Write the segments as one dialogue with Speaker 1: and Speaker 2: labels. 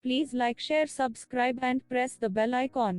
Speaker 1: Please like, share, subscribe and press the bell icon.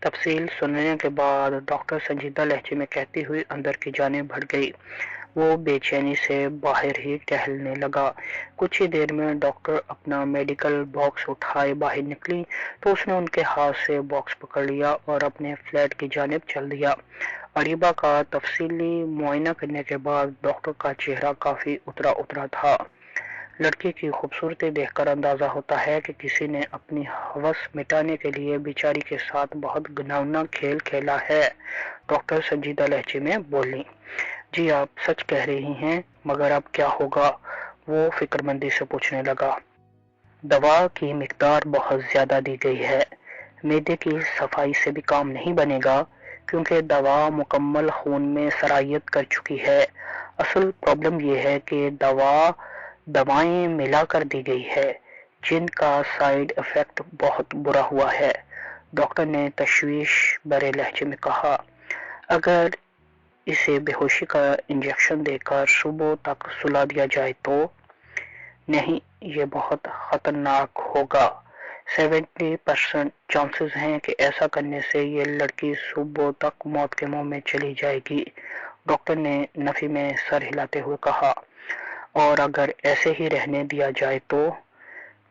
Speaker 2: تفصیل سننے کے بعد ڈاکٹر سنجیدہ لہجے میں کہتی ہوئی اندر کی جانب بڑھ گئی۔ وہ بے چینی سے باہر ہی ٹہلنے لگا۔ کچھ ہی دیر میں ڈاکٹر اپنا میڈیکل باکس اٹھائے باہر نکلی تو اس نے ان کے ہاتھ سے باکس پکڑ لیا اور اپنے فلیٹ کی جانب چل دیا۔ اریبہ کا تفصیلی معائنہ کرنے کے بعد ڈاکٹر کا چہرہ کافی اترا اترا تھا۔ لڑکی کی خوبصورتی دیکھ کر اندازہ ہوتا ہے کہ کسی نے اپنی ہوس مٹانے کے لیے بیچاری کے ساتھ بہت گھناؤنا کھیل کھیلا ہے، ڈاکٹر سنجیدہ لہجے میں بولی۔ جی آپ سچ کہہ رہی ہیں، مگر اب کیا ہوگا؟ وہ فکر مندی سے پوچھنے لگا۔ دوا کی مقدار بہت زیادہ دی گئی ہے، معدے کی صفائی سے بھی کام نہیں بنے گا کیونکہ دوا مکمل خون میں سرایت کر چکی ہے۔ اصل پرابلم یہ ہے کہ دوائیں ملا کر دی گئی ہے جن کا سائیڈ افیکٹ بہت برا ہوا ہے، ڈاکٹر نے تشویش بھرے لہجے میں کہا۔ اگر اسے بے ہوشی کا انجیکشن دے کر صبح تک سلا دیا جائے تو؟ نہیں، یہ بہت خطرناک ہوگا۔ 70% چانسز ہیں کہ ایسا کرنے سے یہ لڑکی صبح تک موت کے منہ میں چلی جائے گی، ڈاکٹر نے نفی میں سر ہلاتے ہوئے کہا۔ اور اگر ایسے ہی رہنے دیا جائے تو؟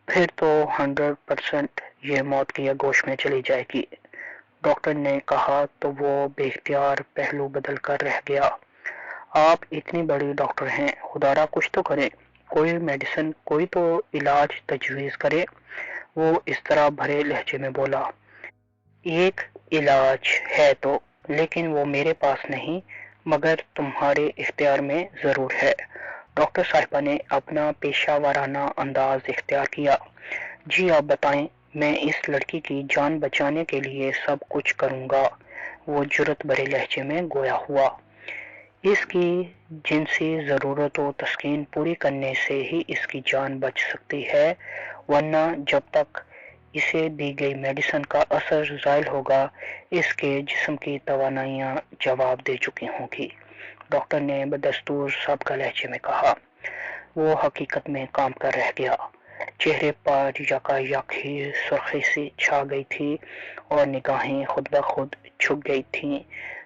Speaker 2: پھر تو 100% یہ موت کی آگوش میں چلی جائے گی، ڈاکٹر نے کہا تو وہ بے اختیار پہلو بدل کر رہ گیا۔ آپ اتنی بڑی ڈاکٹر ہیں، خدارا کچھ تو کریں، کوئی میڈیسن، کوئی تو علاج تجویز کریں، وہ اس طرح بھرے لہجے میں بولا۔ ایک علاج ہے تو، لیکن وہ میرے پاس نہیں، مگر تمہارے اختیار میں ضرور ہے، ڈاکٹر صاحبہ نے اپنا پیشہ ورانہ انداز اختیار کیا۔ جی آپ بتائیں، میں اس لڑکی کی جان بچانے کے لیے سب کچھ کروں گا، وہ جرأت بھرے لہجے میں گویا ہوا۔ اس کی جنسی ضرورت و تسکین پوری کرنے سے ہی اس کی جان بچ سکتی ہے، ورنہ جب تک اسے دی گئی میڈیسن کا اثر زائل ہوگا اس کے جسم کی توانائیاں جواب دے چکی ہوں گی، ڈاکٹر نے بدستور سابقہ لہجے میں کہا۔ وہ حقیقت میں کام کر رہ گیا، چہرے پر یکایک ہی سرخی سی چھا گئی تھی اور نگاہیں خود بخود جھک گئی تھیں۔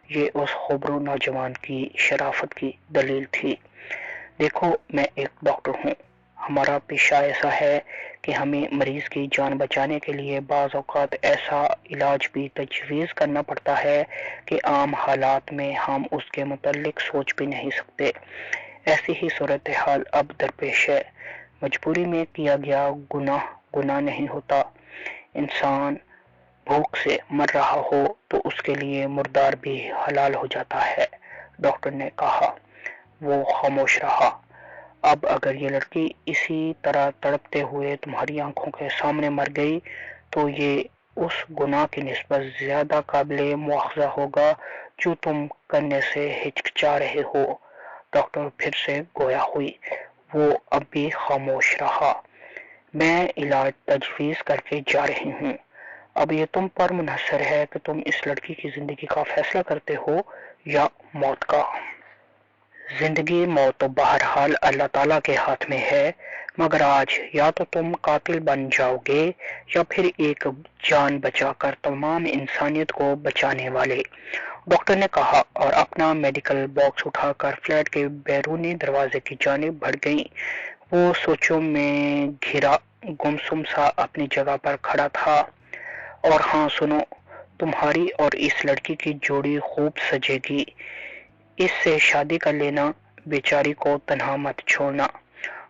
Speaker 2: یہ اس خبرو نوجوان کی شرافت کی دلیل تھی۔ دیکھو، میں ایک ڈاکٹر ہوں، ہمارا پیشہ ایسا ہے کہ ہمیں مریض کی جان بچانے کے لیے بعض اوقات ایسا علاج بھی تجویز کرنا پڑتا ہے کہ عام حالات میں ہم اس کے متعلق سوچ بھی نہیں سکتے۔ ایسی ہی صورتحال اب درپیش ہے۔ مجبوری میں کیا گیا گناہ نہیں ہوتا۔ انسان بھوک سے مر رہا ہو تو اس کے لیے مردار بھی حلال ہو جاتا ہے، ڈاکٹر نے کہا۔ وہ خاموش رہا۔ اب اگر یہ لڑکی اسی طرح تڑپتے ہوئے تمہاری آنکھوں کے سامنے مر گئی تو یہ اس گناہ کی نسبت زیادہ قابل مواخذہ ہوگا جو تم کرنے سے ہچکچا رہے ہو، ڈاکٹر پھر سے گویا ہوئی۔ وہ اب بھی خاموش رہا۔ میں علاج تجویز کر کے جا رہی ہوں، اب یہ تم پر منحصر ہے کہ تم اس لڑکی کی زندگی کا فیصلہ کرتے ہو یا موت کا۔ زندگی موت تو بہرحال اللہ تعالیٰ کے ہاتھ میں ہے، مگر آج یا تو تم قاتل بن جاؤ گے یا پھر ایک جان بچا کر تمام انسانیت کو بچانے والے، ڈاکٹر نے کہا اور اپنا میڈیکل باکس اٹھا کر فلیٹ کے بیرونی دروازے کی جانب بڑھ گئی۔ وہ سوچوں میں گھرا گمسم سا اپنی جگہ پر کھڑا تھا۔ اور ہاں سنو، تمہاری اور اس لڑکی کی جوڑی خوب سجے گی، اس سے شادی کر لینا، بیچاری کو تنہا مت چھوڑنا،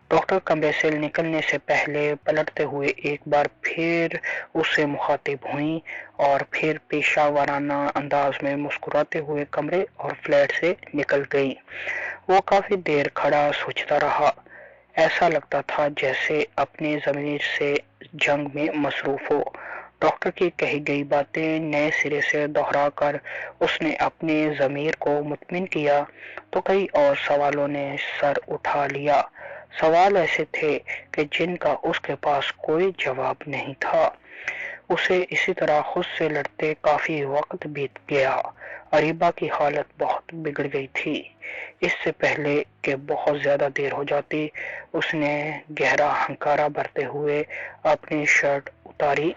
Speaker 2: ڈاکٹر کمرے سے نکلنے سے پہلے پلٹتے ہوئے ایک بار پھر اس سے مخاطب ہوئیں اور پھر پیشہ ورانہ انداز میں مسکراتے ہوئے کمرے اور فلیٹ سے نکل گئی۔ وہ کافی دیر کھڑا سوچتا رہا، ایسا لگتا تھا جیسے اپنے ضمیر سے جنگ میں مصروف ہو۔ ڈاکٹر کی کہی گئی باتیں نئے سرے سے دہرا کر اس نے اپنے ضمیر کو مطمئن کیا تو کئی اور سوالوں نے سر اٹھا لیا، سوال ایسے تھے کہ جن کا اس کے پاس کوئی جواب نہیں تھا۔ اسے اسی طرح خود سے لڑتے کافی وقت بیت گیا۔ اریبہ کی حالت بہت بگڑ گئی تھی۔ اس سے پہلے کہ بہت زیادہ دیر ہو جاتی اس نے گہرا ہنکارا بھرتے ہوئے اپنی شرٹ اتاری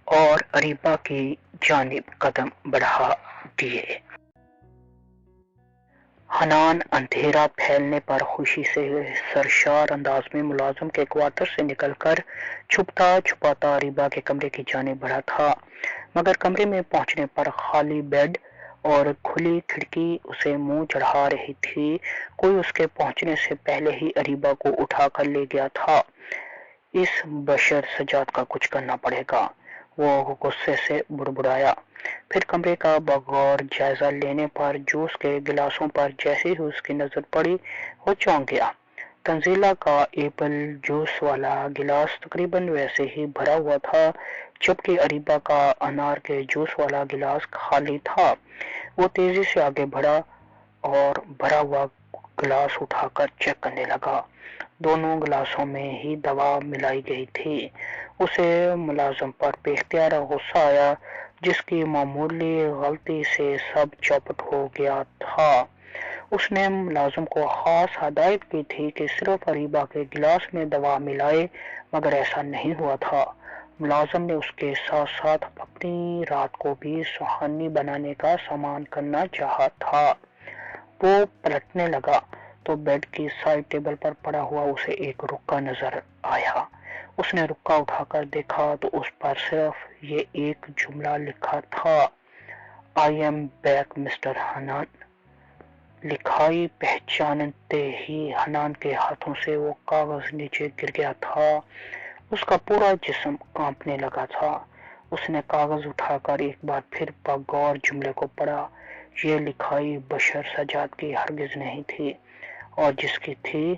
Speaker 2: اور اریبہ کی جانب قدم بڑھا دیے۔ حنان اندھیرا پھیلنے پر خوشی سے سرشار انداز میں ملازم کے کوارٹر سے نکل کر چھپتا چھپاتا اریبہ کے کمرے کی جانب بڑھا تھا، مگر کمرے میں پہنچنے پر خالی بیڈ اور کھلی کھڑکی اسے منہ چڑھا رہی تھی۔ کوئی اس کے پہنچنے سے پہلے ہی اریبہ کو اٹھا کر لے گیا تھا۔ اس بشر سجاد کا کچھ کرنا پڑے گا، وہ غصے سے بڑبڑایا۔ پھر کمرے کا بغور جائزہ لینے پر جوس کے گلاسوں پر جیسے ہی اس کی نظر پڑی وہ چونک گیا۔ تنزیلہ کا ایپل جوس والا گلاس تقریباً ویسے ہی بھرا ہوا تھا جبکہ اریبہ کا انار کے جوس والا گلاس خالی تھا۔ وہ تیزی سے آگے بڑھا اور بھرا ہوا گلاس اٹھا کر چیک کرنے لگا۔ دونوں گلاسوں میں ہی دوا ملائی گئی تھی۔ اسے ملازم پر بے اختیار غصہ آیا جس کی معمولی غلطی سے سب چوپٹ ہو گیا تھا۔ اس نے ملازم کو خاص ہدایت کی تھی کہ صرف اریبہ کے گلاس میں دوا ملائے، مگر ایسا نہیں ہوا تھا۔ ملازم نے اس کے ساتھ ساتھ اپنی رات کو بھی سہانی بنانے کا سامان کرنا چاہا تھا۔ وہ پلٹنے لگا تو بیڈ کی سائڈ ٹیبل پر پڑا ہوا اسے ایک رکا نظر آیا۔ اس نے رکا اٹھا کر دیکھا تو اس پر صرف یہ ایک جملہ لکھا تھا، I am back mister Hanan. لکھائی پہچانتے ہی حنان کے ہاتھوں سے وہ کاغذ نیچے گر گیا تھا۔ اس کا پورا جسم کانپنے لگا تھا۔ اس نے کاغذ اٹھا کر ایک بار پھر بغور جملے کو پڑھا۔ یہ لکھائی بشر سجاد کی ہرگز نہیں تھی، اور جس کی تھی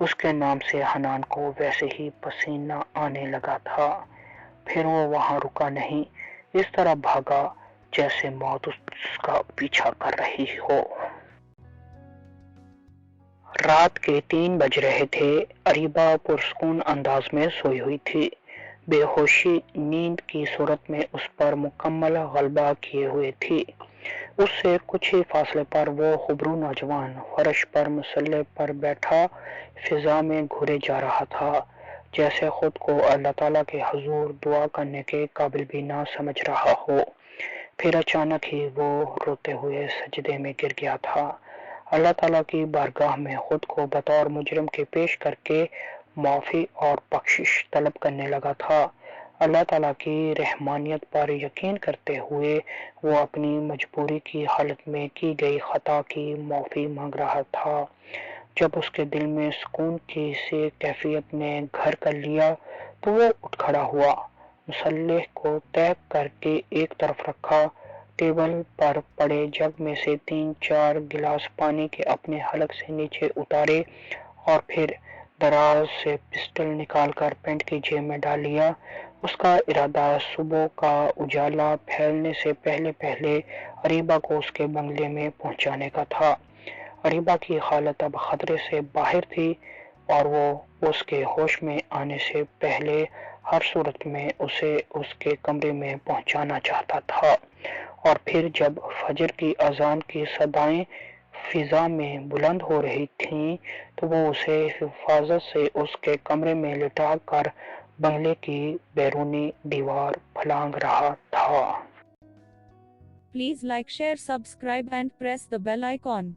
Speaker 2: اس کے نام سے حنان کو ویسے ہی پسینہ آنے لگا تھا۔ پھر وہ وہاں رکا نہیں، اس طرح بھاگا جیسے موت اس کا پیچھا کر رہی ہو۔ رات کے 3 بج رہے تھے۔ اریبہ پرسکون انداز میں سوئی ہوئی تھی، بے ہوشی نیند کی صورت میں اس پر مکمل غلبہ کیے ہوئے تھی۔ اس سے کچھ ہی فاصلے پر وہ خبرو نوجوان فرش پر مسلح پر بیٹھا فضا میں گھورے جا رہا تھا، جیسے خود کو اللہ تعالیٰ کے حضور دعا کرنے کے قابل بھی نہ سمجھ رہا ہو۔ پھر اچانک ہی وہ روتے ہوئے سجدے میں گر گیا تھا، اللہ تعالیٰ کی بارگاہ میں خود کو بطور مجرم کے پیش کر کے معافی اور بخشش طلب کرنے لگا تھا۔ اللہ تعالیٰ کی رحمانیت پر یقین کرتے ہوئے وہ اپنی مجبوری کی حالت میں کی گئی خطا کی معافی مانگ رہا تھا۔ جب اس کے دل میں سکون کی سی کیفیت نے گھر کر لیا تو وہ اٹھ کھڑا ہوا، مسلح کو طے کر کے ایک طرف رکھا، ٹیبل پر پڑے جگ میں سے 3-4 گلاس پانی کے اپنے حلق سے نیچے اتارے اور پھر دراز سے پسٹل نکال کر پینٹ کی جیب میں ڈال لیا۔ اس کا ارادہ صبح کا اجالا پھیلنے سے پہلے پہلے اریبہ کو اس کے بنگلے میں پہنچانے کا تھا۔ اریبہ کی حالت اب خطرے سے باہر تھی اور وہ اس کے ہوش میں آنے سے پہلے ہر صورت میں اسے اس کے کمرے میں پہنچانا چاہتا تھا، اور پھر جب فجر کی اذان کی صدائیں فضا میں بلند ہو رہی تھیں تو وہ اسے حفاظت سے اس کے کمرے میں لٹا کر بنگلے کی بیرونی دیوار پھلانگ رہا تھا۔
Speaker 1: Please like, share, subscribe and press the bell icon.